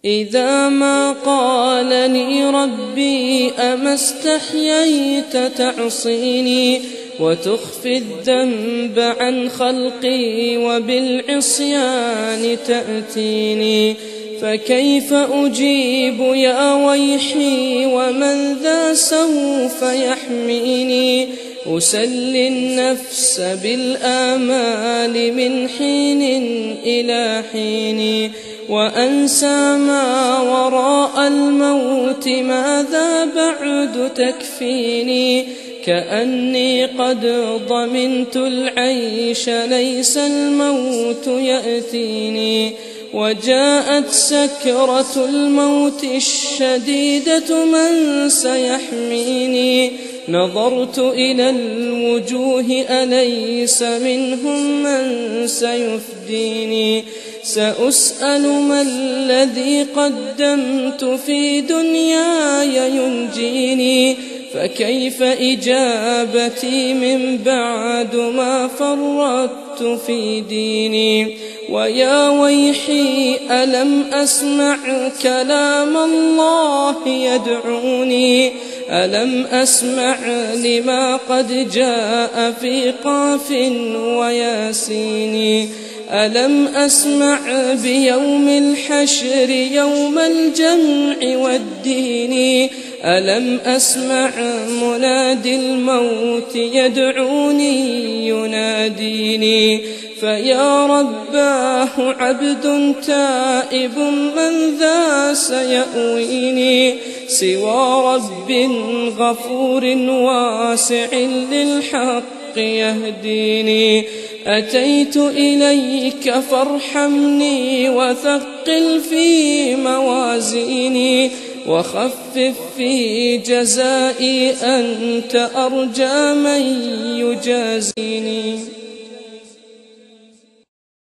إذا ما قالني ربي أما استحييت تعصيني وتخفي الذنب عن خلقي وبالعصيان تأتيني، فكيف أجيب يا ويحي ومن ذا سوف يحميني؟ أسلي النفس بالآمال من حين إلى حين، وأنسى ما وراء الموت ماذا بعد تكفيني؟ كأني قد ضمنت العيش ليس الموت يأتيني، وجاءت سكرة الموت الشديدة من سيحميني؟ نظرت إلى الوجوه أليس منهم من سيفديني؟ سأسأل ما الذي قدمت في دنياي ينجيني، فكيف إجابتي من بعد ما فرطت في ديني؟ ويا ويحي ألم أسمع كلام الله يدعوني؟ ألم أسمع لما قد جاء في قاف وياسين؟ ألم أسمع بيوم الحشر يوم الجمع والدين؟ ألم أسمع منادي الموت يدعوني يناديني؟ فيا رباه عبد تائب من ذا سيأويني؟ سوى رب غفور واسع للحق يهديني. أتيت إليك فارحمني وثقل في موازيني، وخفف في جزائي أنت أرجى من يجازيني.